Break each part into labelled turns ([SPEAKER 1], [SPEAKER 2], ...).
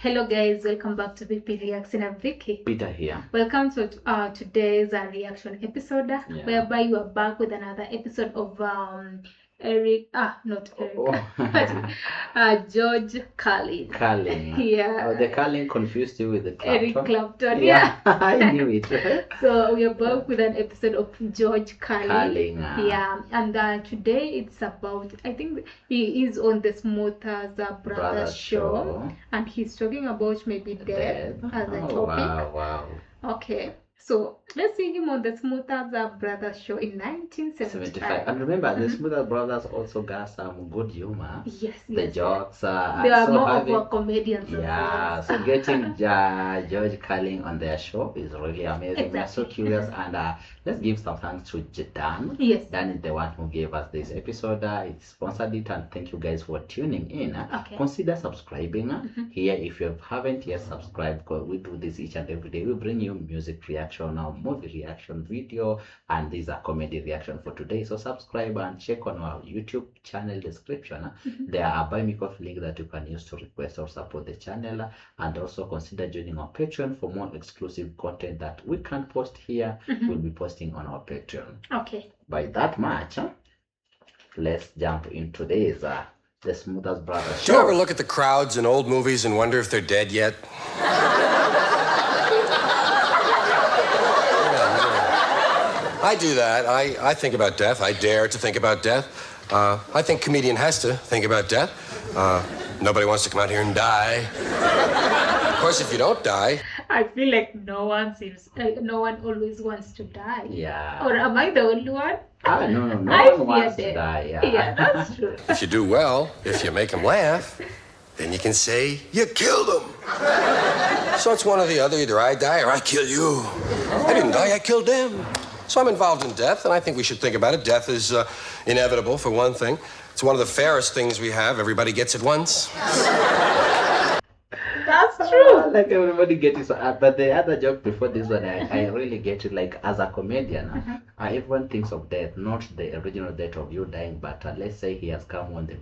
[SPEAKER 1] Hello guys, welcome back to VP Reaction. I'm Vicky.
[SPEAKER 2] Peter here.
[SPEAKER 1] Welcome to today's reaction episode, whereby you are back with another episode of George Carlin.
[SPEAKER 2] Carlin.
[SPEAKER 1] Yeah.
[SPEAKER 2] Oh, the Carlin confused you with the Clapton.
[SPEAKER 1] Eric Clapton.
[SPEAKER 2] Yeah. I knew it.
[SPEAKER 1] So we are back with an episode of George Carlin.
[SPEAKER 2] Carlin.
[SPEAKER 1] Yeah, and today it's about, I think he is on the Smothers Brothers Show, and he's talking about maybe death as a topic.
[SPEAKER 2] Wow.
[SPEAKER 1] Okay. So let's see him on the Smothers Brothers Show in 1975.
[SPEAKER 2] And remember, the Smothers Brothers also got some good humor.
[SPEAKER 1] Yes.
[SPEAKER 2] The jokes.
[SPEAKER 1] They are more of a comedians.
[SPEAKER 2] Yeah. So getting George Carlin on their show is really amazing.
[SPEAKER 1] Exactly.
[SPEAKER 2] We are so curious, and let's give some thanks to Dan.
[SPEAKER 1] Yes.
[SPEAKER 2] Dan is the one who gave us this episode. It sponsored it, and thank you guys for tuning in.
[SPEAKER 1] Okay.
[SPEAKER 2] Consider subscribing here if you haven't yet subscribed, because we do this each and every day. We bring you music reaction, our movie reaction video, and these are comedy reaction for today. So subscribe and check on our YouTube channel description. There are buy me coffee link that you can use to request or support the channel, and also consider joining our Patreon for more exclusive content that we can't post here. We'll be posting on our Patreon.
[SPEAKER 1] Okay.
[SPEAKER 2] By that much, let's jump into this the Smothers Brothers Show.
[SPEAKER 3] Do you ever look at the crowds in old movies and wonder if they're dead yet? I do that. I think about death. I dare to think about death. I think comedian has to think about death. Nobody wants to come out here and die. Of course, if you don't die...
[SPEAKER 1] I feel like no one always wants to die.
[SPEAKER 2] Yeah.
[SPEAKER 1] Or am I the only one?
[SPEAKER 2] No one wants to die.
[SPEAKER 1] Yeah, that's true.
[SPEAKER 3] If you do well, if you make them laugh, then you can say you killed them. So it's one or the other. Either I die or I kill you. I didn't die, I killed them. So I'm involved in death, and I think we should think about it. Death is inevitable, for one thing. It's one of the fairest things we have. Everybody gets it once.
[SPEAKER 1] That's true.
[SPEAKER 2] Like everybody gets it. But the other joke before this one, I really get it. Like as a comedian, everyone thinks of death, not the original death of you dying, but let's say he has come on the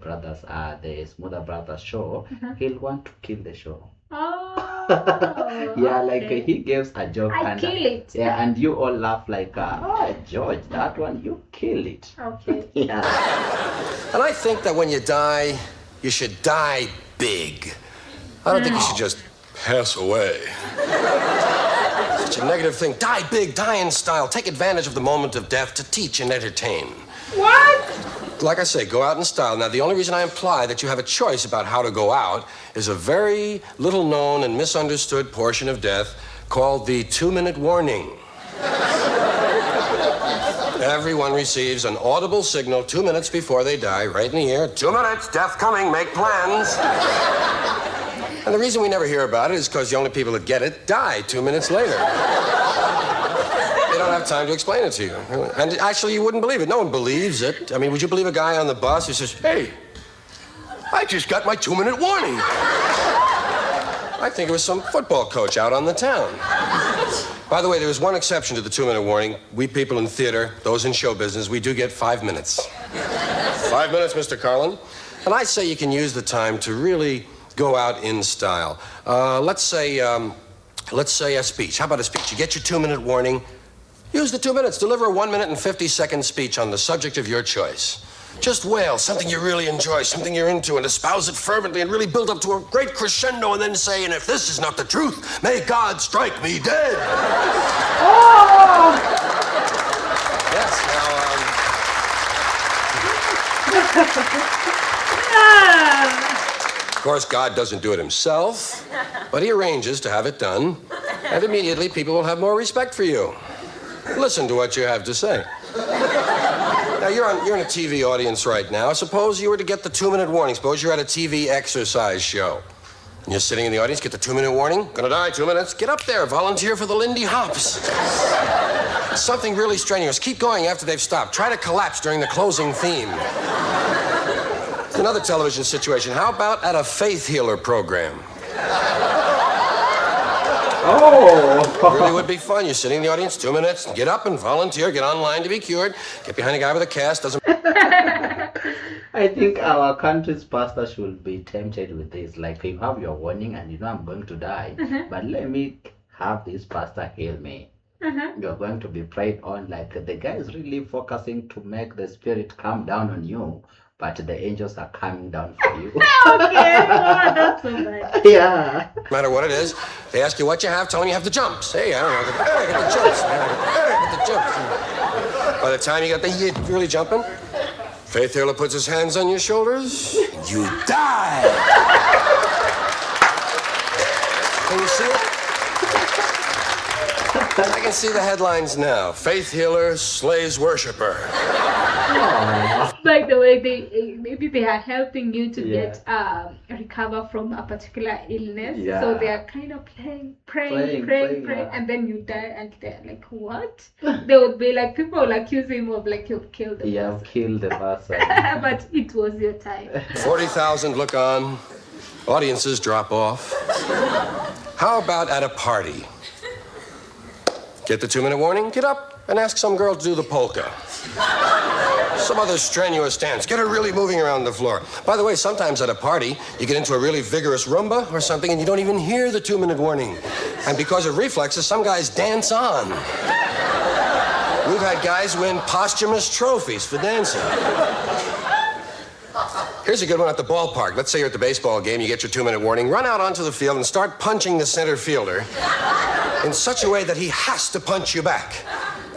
[SPEAKER 2] Smothers Brothers Show, he'll want to kill the show.
[SPEAKER 1] Oh,
[SPEAKER 3] Yeah,
[SPEAKER 2] like he gives a joke
[SPEAKER 1] I kill it.
[SPEAKER 2] Yeah, and you all laugh like, George, that one, you kill it.
[SPEAKER 1] Okay.
[SPEAKER 2] Yeah.
[SPEAKER 3] And I think that when you die, you should die big. I don't think you should just pass away. Such a negative thing. Die big, die in style. Take advantage of the moment of death to teach and entertain.
[SPEAKER 1] What?
[SPEAKER 3] Like I say, go out in style. Now, the only reason I imply that you have a choice about how to go out is a very little known and misunderstood portion of death called the 2-minute warning. Everyone receives an audible signal 2 minutes before they die, right in the ear. 2 minutes, death coming, make plans. And the reason we never hear about it is because the only people that get it die 2 minutes later. They don't have time to explain it to you. And actually, you wouldn't believe it. No one believes it. I mean, would you believe a guy on the bus who says, hey, I just got my 2-minute warning? I think it was some football coach out on the town. By the way, there is one exception to the 2-minute warning. We people in theater, those in show business, we do get 5 minutes. 5 minutes, Mr. Carlin. And I say you can use the time to really go out in style. Let's say a speech. How about a speech? You get your 2-minute warning. Use the 2 minutes. Deliver a 1-minute and 50-second speech on the subject of your choice. Just wail something you really enjoy, something you're into, and espouse it fervently and really build up to a great crescendo, and then say, and if this is not the truth, may God strike me dead.
[SPEAKER 1] Oh!
[SPEAKER 3] Yes, Of course, God doesn't do it himself, but he arranges to have it done, and immediately people will have more respect for you. Listen to what you have to say. Now, you're in a TV audience right now. Suppose you were to get the 2-minute warning. Suppose you're at a TV exercise show. And you're sitting in the audience, get the 2-minute warning. Gonna die, 2 minutes. Get up there, volunteer for the Lindy Hops. Something really strenuous. Keep going after they've stopped. Try to collapse during the closing theme. Another television situation. How about at a faith healer program?
[SPEAKER 2] Oh!
[SPEAKER 3] It really would be fun. You're sitting in the audience, 2 minutes, get up and volunteer, get online to be cured, get behind a guy with a cast, doesn't...
[SPEAKER 2] I think our country's pastor should be tempted with this. Like, you have your warning and you know I'm going to die, but let me have this pastor heal me. You're going to be prayed on. Like, the guy is really focusing to make the spirit come down on you, but the angels are coming down for you.
[SPEAKER 1] Okay, oh, that's so bad.
[SPEAKER 2] Yeah.
[SPEAKER 3] No matter what it is, they ask you what you have, tell them you have the jumps. Hey, I don't know. Hey, I got the jumps. Hey, I got the jumps. By the time you got the heat really jumping, Faith Healer puts his hands on your shoulders, you die. Can you see it? I can see the headlines now. Faith Healer slays worshiper.
[SPEAKER 1] By the way, maybe they are helping you to get recover from a particular illness.
[SPEAKER 2] Yeah.
[SPEAKER 1] So they are kind of praying, and then you die, and they're like, what? They would be like, people will accuse him of like, you've killed the person.
[SPEAKER 2] You've killed the person.
[SPEAKER 1] But it was your time.
[SPEAKER 3] 40,000 look on. Audiences drop off. How about at a party? Get the 2-minute warning, get up and ask some girl to do the polka. Some other strenuous dance. Get her really moving around the floor. By the way, sometimes at a party, you get into a really vigorous rumba or something and you don't even hear the 2-minute warning. And because of reflexes, some guys dance on. We've had guys win posthumous trophies for dancing. Here's a good one at the ballpark. Let's say you're at the baseball game, you get your 2-minute warning, run out onto the field and start punching the center fielder in such a way that he has to punch you back.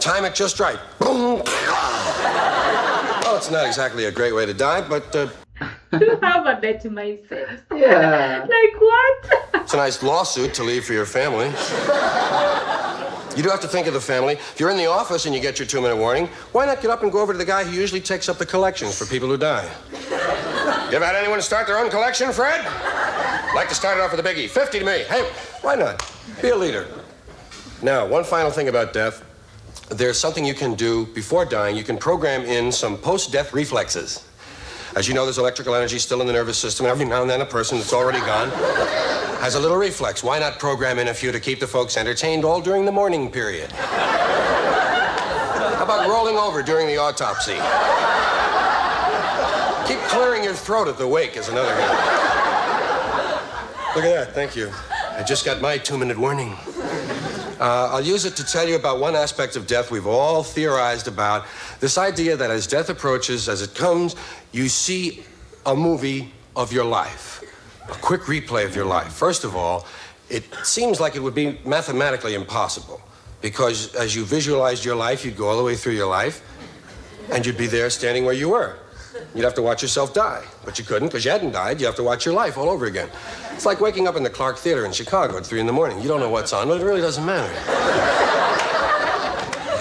[SPEAKER 3] Time it just right. Boom. Well, it's not exactly a great way to die, but...
[SPEAKER 1] You have a dirty mindset.
[SPEAKER 2] Yeah.
[SPEAKER 1] Like what?
[SPEAKER 3] It's a nice lawsuit to leave for your family. You do have to think of the family. If you're in the office and you get your 2-minute warning, why not get up and go over to the guy who usually takes up the collections for people who die? You ever had anyone start their own collection, Fred? Like to start it off with a biggie. 50 to me. Hey, why not? Be a leader. Now, one final thing about death. There's something you can do before dying. You can program in some post-death reflexes. As you know, there's electrical energy still in the nervous system. Every now and then a person that's already gone has a little reflex. Why not program in a few to keep the folks entertained all during the mourning period? How about rolling over during the autopsy? Keep clearing your throat at the wake is another one. Look at that, thank you. I just got my 2-minute warning. I'll use it to tell you about one aspect of death we've all theorized about. This idea that as death approaches, as it comes, you see a movie of your life. A quick replay of your life. First of all, it seems like it would be mathematically impossible because as you visualized your life, you'd go all the way through your life and you'd be there standing where you were. You'd have to watch yourself die, but you couldn't because you hadn't died. You have to watch your life all over again. It's like waking up in the Clark Theater in Chicago at 3 in the morning. You don't know what's on, but it really doesn't matter.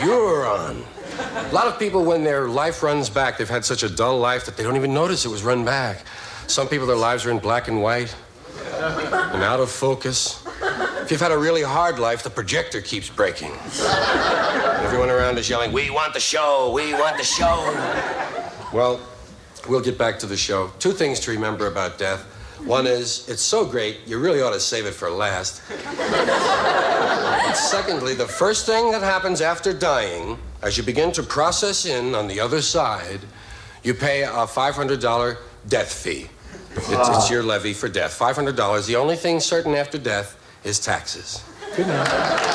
[SPEAKER 3] You're on. A lot of people, when their life runs back, they've had such a dull life that they don't even notice it was run back. Some people, their lives are in black and white and out of focus. If you've had a really hard life, the projector keeps breaking. Everyone around is yelling, "We want the show, we want the show." Well, we'll get back to the show. 2 things to remember about death. One is, it's so great, you really ought to save it for last. And secondly, the first thing that happens after dying, as you begin to process in on the other side, you pay a $500 death fee. It's your levy for death. $500. The only thing certain after death is taxes. Good night.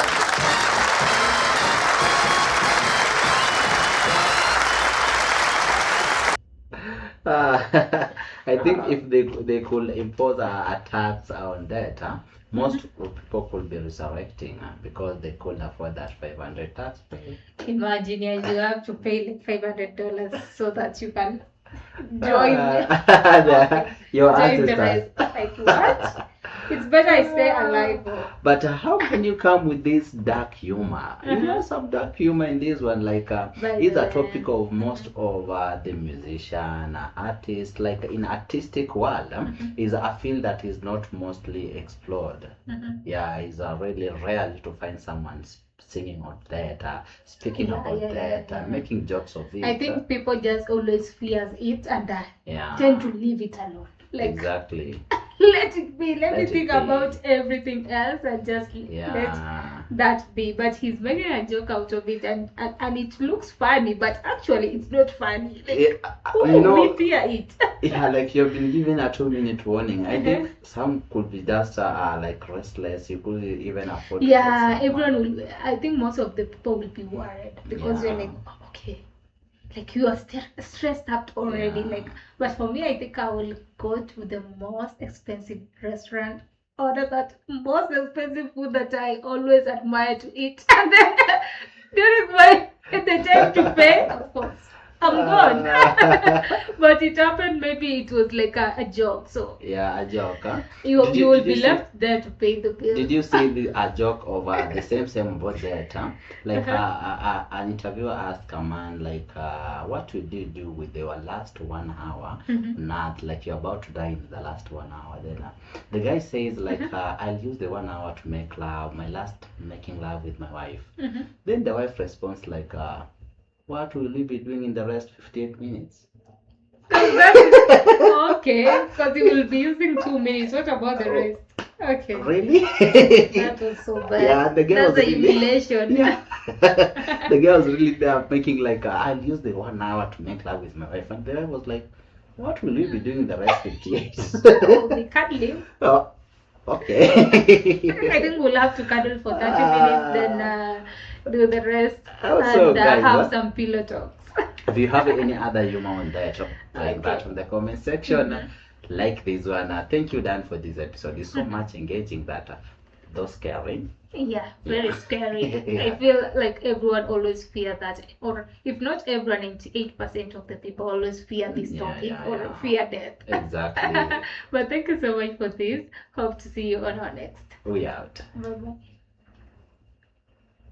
[SPEAKER 2] I think if they could impose a tax on that, most people could be resurrecting because they couldn't afford that 500 tax pay.
[SPEAKER 1] Imagine you have to pay like $500 so that you can join
[SPEAKER 2] your
[SPEAKER 1] join the
[SPEAKER 2] ancestors.
[SPEAKER 1] rest. Like what? It's better I stay alive.
[SPEAKER 2] But how can you come with this dark humor? You know, some dark humor in this one, like it's a topic of most of the musician, artists, like in artistic world, is a field that is not mostly explored. Yeah, it's really rare to find someone singing on that, speaking about that, making jokes of it.
[SPEAKER 1] I think people just always fears it and
[SPEAKER 2] yeah,
[SPEAKER 1] tend to leave it alone. Like,
[SPEAKER 2] exactly.
[SPEAKER 1] let it be. Let me
[SPEAKER 2] Let it
[SPEAKER 1] think
[SPEAKER 2] be.
[SPEAKER 1] about everything else and just
[SPEAKER 2] Yeah.
[SPEAKER 1] let that be. But he's making a joke out of it, and it looks funny, but actually it's not funny. Like, we fear it.
[SPEAKER 2] Yeah, like you've been given a 2-minute warning. I think some could be just like restless. You could even afford.
[SPEAKER 1] Yeah, everyone will. I think most of the people will be worried because you're like, oh, okay, like you are stressed out already. Like, but for me, I think I will go to the most expensive restaurant, order that most expensive food that I always admire to eat, and then during the time to pay, of course, I'm gone. But it happened. Maybe it was like a joke. So
[SPEAKER 2] yeah, a joke. Huh?
[SPEAKER 1] You will be left there to pay the bill.
[SPEAKER 2] Did you see a joke of the same about that? Huh? Like an interviewer asked a man like, what would you do with your last 1 hour? Not like you're about to die in the last 1 hour. Then the guy says like, I'll use the 1 hour to make love, my last making love with my wife. Then the wife responds like, what will you be doing in the rest 58 minutes?
[SPEAKER 1] Okay, because you will be using 2 minutes. What about the rest? Okay.
[SPEAKER 2] Really?
[SPEAKER 1] That was so bad.
[SPEAKER 2] Yeah, the girl was really...
[SPEAKER 1] humiliation.
[SPEAKER 2] Yeah. The girl was really there making like, I'll use the 1 hour to make love with my wife. And the guy was like, what will you be doing the rest 58?
[SPEAKER 1] Oh, we cuddling.
[SPEAKER 2] Oh, okay.
[SPEAKER 1] I think we'll have to cuddle for 30 minutes, then do the rest
[SPEAKER 2] Also,
[SPEAKER 1] and
[SPEAKER 2] guys,
[SPEAKER 1] have some pillow talks.
[SPEAKER 2] If you have any other humor on that, like that in the comment section, like this one. Thank you, Dan, for this episode. It's so much engaging that those scary.
[SPEAKER 1] Yeah, very scary. I feel like everyone always fear that, or if not everyone, 98% of the people always fear this topic or fear death.
[SPEAKER 2] Exactly.
[SPEAKER 1] But thank you so much for this. Hope to see you on our next.
[SPEAKER 2] We out.
[SPEAKER 1] Bye bye.